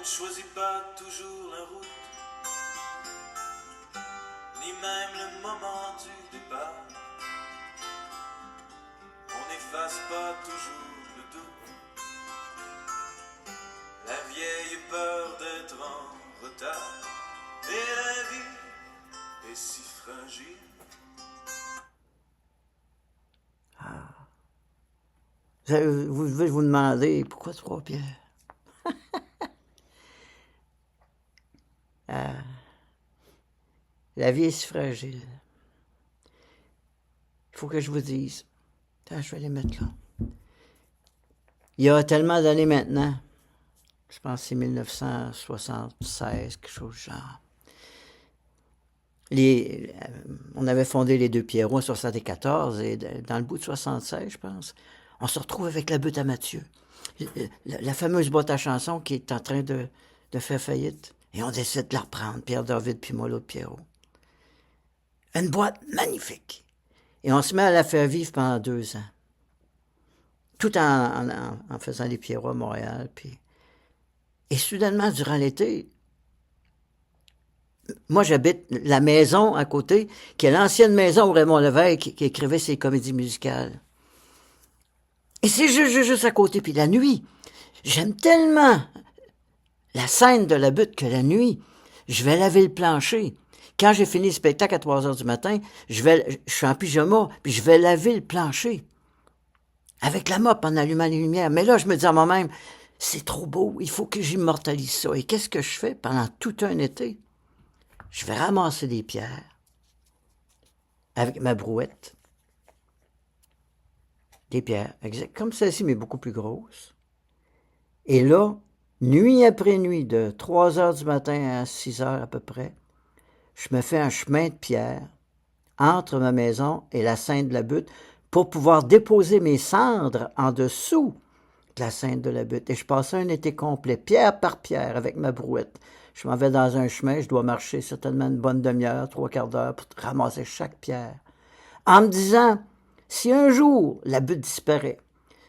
choisit pas toujours la route, ni même le moment du départ. On n'efface pas toujours le doute, la vieille peur d'être en retard. Et la vie est si fragile. Vous devez vous demander pourquoi Trois-Pierres? La vie est si fragile. Il faut que je vous dise. Attends, je vais les mettre là. Il y a tellement d'années maintenant, je pense que c'est 1976, quelque chose du genre. On avait fondé les Deux Pierrots en 74 et dans le bout de 76, je pense, on se retrouve avec la butte à Mathieu. La fameuse boîte à chansons qui est en train de faire faillite. Et on décide de la reprendre, Pierre-David puis moi, l'autre Pierrot. Une boîte magnifique. Et on se met à la faire vivre pendant 2 ans. Tout en faisant les Pierrots à Montréal. Puis... Et soudainement, durant l'été, moi, j'habite la maison à côté, qui est l'ancienne maison où Raymond Lévesque qui écrivait ses comédies musicales. Et c'est juste à côté. Puis la nuit, j'aime tellement la scène de la butte que la nuit, je vais laver le plancher. Quand j'ai fini le spectacle à 3 heures du matin, je suis en pyjama, puis je vais laver le plancher. Avec la mop en allumant les lumières. Mais là, je me dis à moi-même, c'est trop beau, il faut que j'immortalise ça. Et qu'est-ce que je fais pendant tout un été? Je vais ramasser des pierres avec ma brouette. Des pierres, exact, comme celle-ci, mais beaucoup plus grosses. Et là, nuit après nuit, de 3 heures du matin à 6 heures à peu près, je me fais un chemin de pierre entre ma maison et la Sainte de la Butte pour pouvoir déposer mes cendres en dessous de la Sainte de la Butte. Et je passais un été complet, pierre par pierre, avec ma brouette. Je m'en vais dans un chemin, je dois marcher certainement une bonne demi-heure, 3/4 d'heure pour ramasser chaque pierre. En me disant, si un jour la butte disparaît,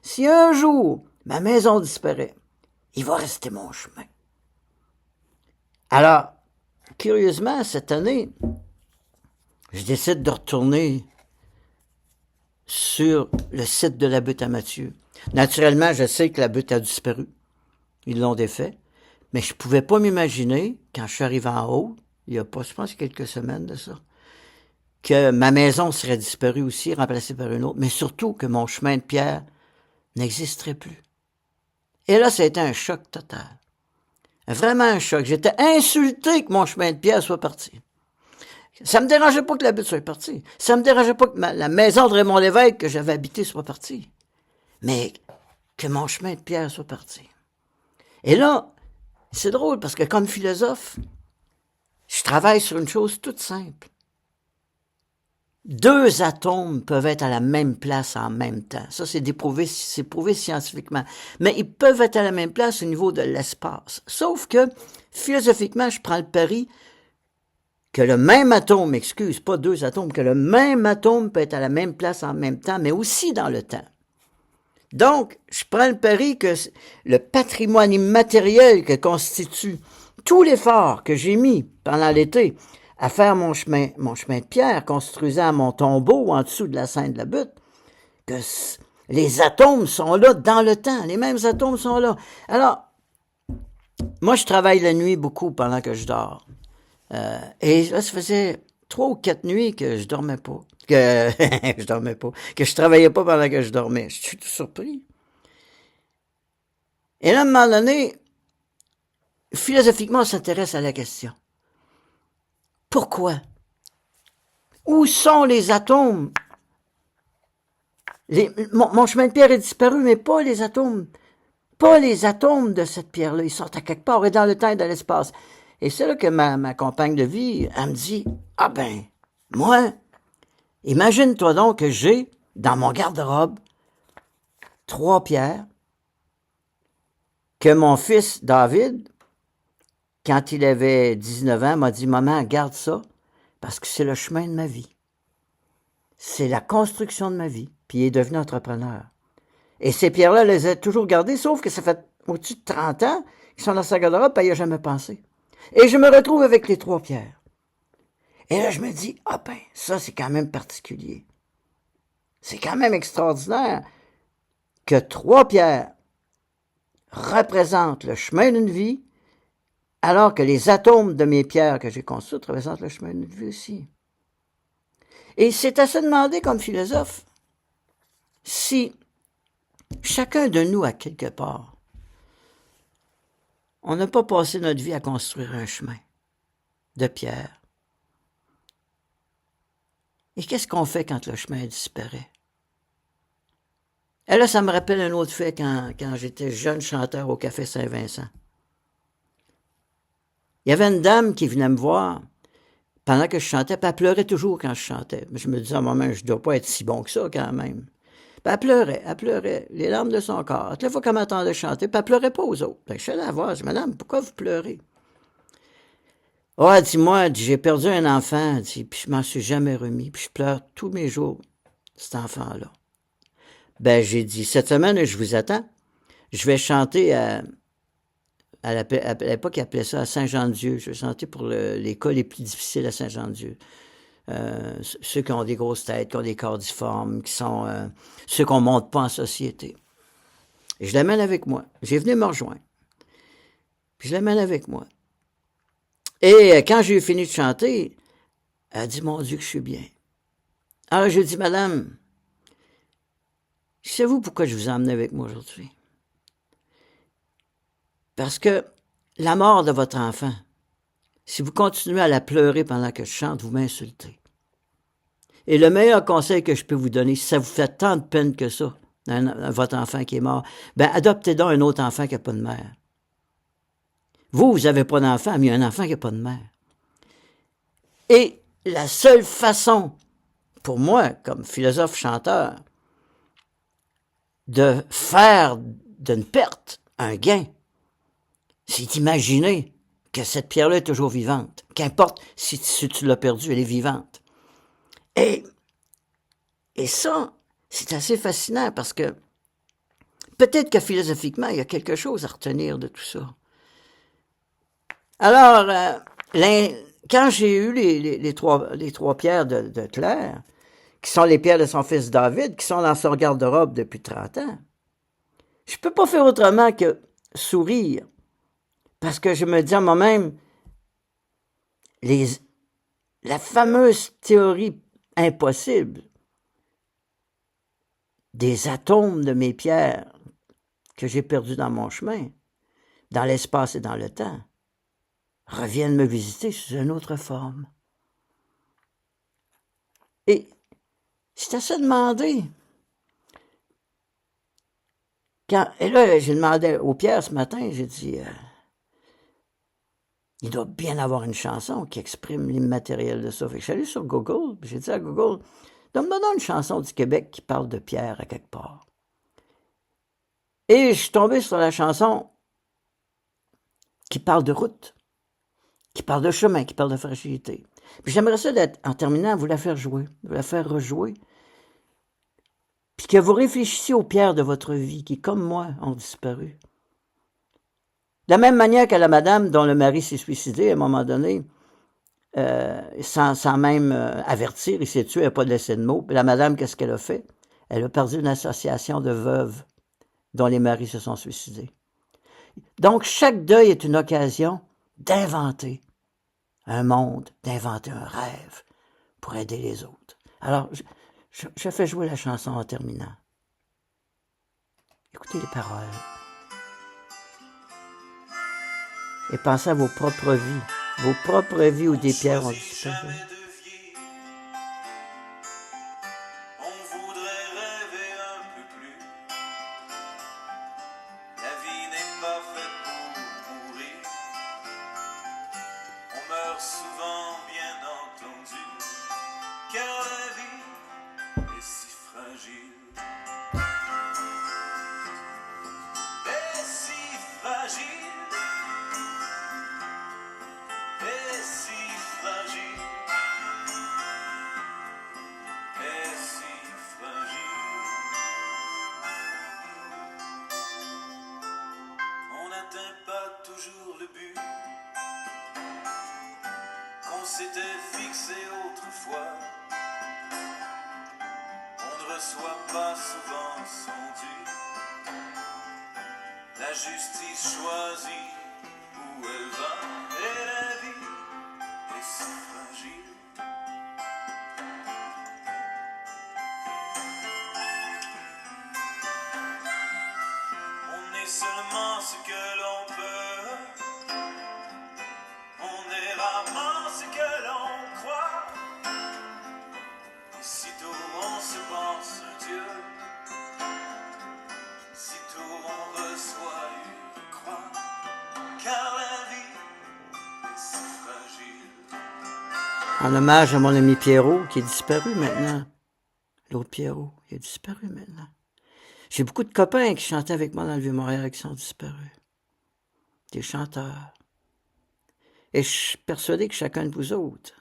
si un jour ma maison disparaît, il va rester mon chemin. Alors, curieusement, cette année, je décide de retourner sur le site de la butte à Mathieu. Naturellement, je sais que la butte a disparu. Ils l'ont défait. Mais je ne pouvais pas m'imaginer, quand je suis arrivé en haut, il n'y a pas, je pense, quelques semaines de ça, que ma maison serait disparue aussi, remplacée par une autre, mais surtout que mon chemin de pierre n'existerait plus. Et là, ça a été un choc total. Vraiment un choc. J'étais insulté que mon chemin de pierre soit parti. Ça me dérangeait pas que la butte soit partie. Ça me dérangeait pas que la maison de Raymond Lévesque que j'avais habitée soit partie. Mais que mon chemin de pierre soit parti. Et là, c'est drôle parce que comme philosophe, je travaille sur une chose toute simple. 2 atomes peuvent être à la même place en même temps. Ça, c'est prouvé scientifiquement. Mais ils peuvent être à la même place au niveau de l'espace. Sauf que, philosophiquement, je prends le pari que le même atome, pas 2 atomes, que le même atome peut être à la même place en même temps, mais aussi dans le temps. Donc, je prends le pari que le patrimoine immatériel que constitue tout l'effort que j'ai mis pendant l'été à faire mon chemin de pierre, construisant mon tombeau en dessous de la Sainte de la Butte, que les atomes sont là dans le temps, les mêmes atomes sont là. Alors, moi, je travaille la nuit beaucoup pendant que je dors. Et là, ça faisait 3 ou 4 nuits que je dormais pas. Que je travaillais pas pendant que je dormais. Je suis tout surpris. Et là, à un moment donné, philosophiquement, on s'intéresse à la question. Pourquoi? Où sont les atomes? Mon chemin de pierre est disparu, mais pas les atomes. Pas les atomes de cette pierre-là. Ils sont à quelque part, et dans le temps et dans l'espace. Et c'est là que ma compagne de vie, elle me dit, ah ben, moi, imagine-toi donc que j'ai, dans mon garde-robe, 3 pierres, que mon fils David, quand il avait 19 ans, m'a dit, maman, garde ça, parce que c'est le chemin de ma vie. C'est la construction de ma vie. Puis il est devenu entrepreneur. Et ces pierres-là, je les ai toujours gardées, sauf que ça fait au-dessus de 30 ans qui sont dans sa garde-robe, puis elle n'y a jamais pensé. Et je me retrouve avec les 3 pierres. Et là, je me dis, ah ben, ça, c'est quand même particulier. C'est quand même extraordinaire que 3 pierres représentent le chemin d'une vie, alors que les atomes de mes pierres que j'ai construites représentent le chemin d'une vie aussi. Et c'est à se demander comme philosophe si chacun de nous, à quelque part, on n'a pas passé notre vie à construire un chemin de pierre. Et qu'est-ce qu'on fait quand le chemin disparaît? Et là, ça me rappelle un autre fait quand j'étais jeune chanteur au Café Saint-Vincent. Il y avait une dame qui venait me voir pendant que je chantais, puis elle pleurait toujours quand je chantais. Je me disais à un moment, je ne dois pas être si bon que ça quand même. Puis elle pleurait, les larmes de son corps. Toutes les fois qu'elle m'entendait chanter, puis elle pleurait pas aux autres. Je suis allé la voir, je dis, madame, pourquoi vous pleurez? Oh, elle dit, moi, j'ai perdu un enfant, elle dit, puis je m'en suis jamais remis, puis je pleure tous mes jours, cet enfant-là. Ben, j'ai dit, cette semaine, je vous attends. Je vais chanter à l'époque, ils appelaient ça à Saint-Jean-de-Dieu. Je vais chanter pour les cas les plus difficiles à Saint-Jean-de-Dieu. Ceux qui ont des grosses têtes, qui ont des corps difformes, qui sont ceux qu'on ne monte pas en société. Et je l'amène avec moi. J'ai venu me rejoindre. Puis je l'amène avec moi. Et quand j'ai eu fini de chanter, elle a dit, mon Dieu, que je suis bien. Alors, j'ai dit, madame, savez-vous pourquoi je vous ai emmené avec moi aujourd'hui? Parce que la mort de votre enfant, si vous continuez à la pleurer pendant que je chante, vous m'insultez. Et le meilleur conseil que je peux vous donner, si ça vous fait tant de peine que ça, votre enfant qui est mort, ben adoptez donc un autre enfant qui n'a pas de mère. Vous n'avez pas d'enfant, mais il y a un enfant qui n'a pas de mère. Et la seule façon, pour moi, comme philosophe-chanteur, de faire d'une perte un gain, c'est d'imaginer que cette pierre-là est toujours vivante. Qu'importe si tu l'as perdue, elle est vivante. Et ça, c'est assez fascinant parce que peut-être que philosophiquement, il y a quelque chose à retenir de tout ça. Alors, quand j'ai eu les trois pierres de Claire, qui sont les pierres de son fils David, qui sont dans son garde-robe depuis 30 ans, je peux pas faire autrement que sourire. Parce que je me dis à moi-même, la fameuse théorie impossible des atomes de mes pierres que j'ai perdus dans mon chemin, dans l'espace et dans le temps, reviennent me visiter sous une autre forme. Et c'est à se demander. Et là, j'ai demandé aux pierres ce matin, j'ai dit, il doit bien avoir une chanson qui exprime l'immatériel de ça. Fait que je suis allé sur Google, puis j'ai dit à Google, donne-moi donc une chanson du Québec qui parle de pierre à quelque part. Et je suis tombé sur la chanson qui parle de route, qui parle de chemin, qui parle de fragilité. Puis j'aimerais ça, en terminant, vous la faire jouer, vous la faire rejouer. Puis que vous réfléchissiez aux pierres de votre vie qui, comme moi, ont disparu. De la même manière que la madame dont le mari s'est suicidé à un moment donné, sans même avertir, il s'est tué, elle n'a pas laissé de mots. Puis la madame, qu'est-ce qu'elle a fait? Elle a perdu une association de veuves dont les maris se sont suicidés. Donc, chaque deuil est une occasion d'inventer un monde, d'inventer un rêve pour aider les autres. Alors, je fais jouer la chanson en terminant. Écoutez les paroles. Et pensez à vos propres vies où des pierres ont disparu. On voudrait rêver un peu plus. La vie n'est pas faite pour mourir. On meurt souvent, bien entendu, car la vie est si fragile. Et si fragile. Et si fragile. s'était fixé autrefois. On ne reçoit pas souvent son dû. La justice choisit où elle va, et la vie est si fragile. On est seulement ce que l'on peut, on est rarement ce que l'on croit. Et sitôt on se pense Dieu, sitôt on reçoit une croix, car la vie est si fragile. En hommage à mon ami Pierrot, qui est disparu maintenant. L'autre Pierrot, il est disparu maintenant. J'ai beaucoup de copains qui chantaient avec moi dans le Vieux-Montréal qui sont disparus. Des chanteurs. Et je suis persuadé que chacun de vous autres,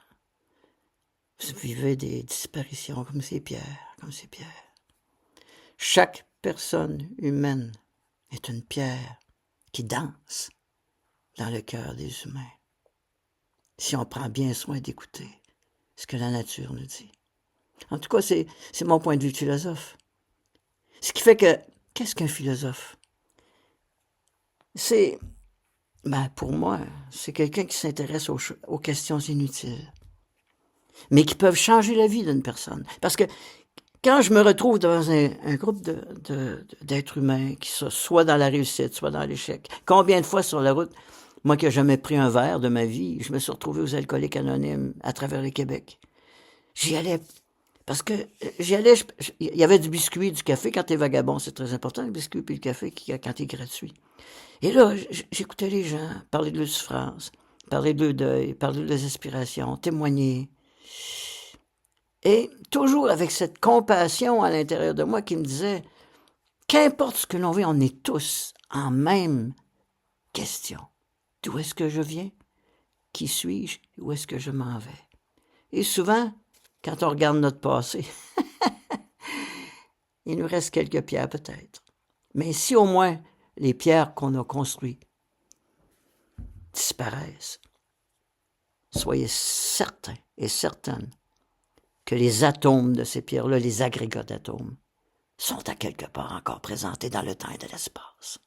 vous vivez des disparitions comme ces pierres, comme ces pierres. Chaque personne humaine est une pierre qui danse dans le cœur des humains. Si on prend bien soin d'écouter ce que la nature nous dit. En tout cas, c'est mon point de vue de philosophe. Ce qui fait que, qu'est-ce qu'un philosophe? C'est, pour moi, c'est quelqu'un qui s'intéresse aux questions inutiles, mais qui peuvent changer la vie d'une personne. Parce que quand je me retrouve dans un groupe d'êtres humains, qui sont soit dans la réussite, soit dans l'échec, combien de fois sur la route, moi qui n'ai jamais pris un verre de ma vie, je me suis retrouvé aux alcooliques anonymes à travers le Québec. J'y allais parce que il y avait du biscuit, du café. Quand t'es vagabond, c'est très important, le biscuit puis le café quand t'es gratuit. Et là, j'écoutais les gens parler de leur souffrance, parler de leur deuil, parler de leurs aspirations, témoigner. Et toujours avec cette compassion à l'intérieur de moi qui me disait, qu'importe ce que l'on vit, on est tous en même question. D'où est-ce que je viens? Qui suis-je? Où est-ce que je m'en vais? Et souvent, quand on regarde notre passé, il nous reste quelques pierres peut-être. Mais si au moins les pierres qu'on a construites disparaissent, soyez certains et certaines que les atomes de ces pierres-là, les agrégats d'atomes, sont à quelque part encore présentés dans le temps et dans l'espace.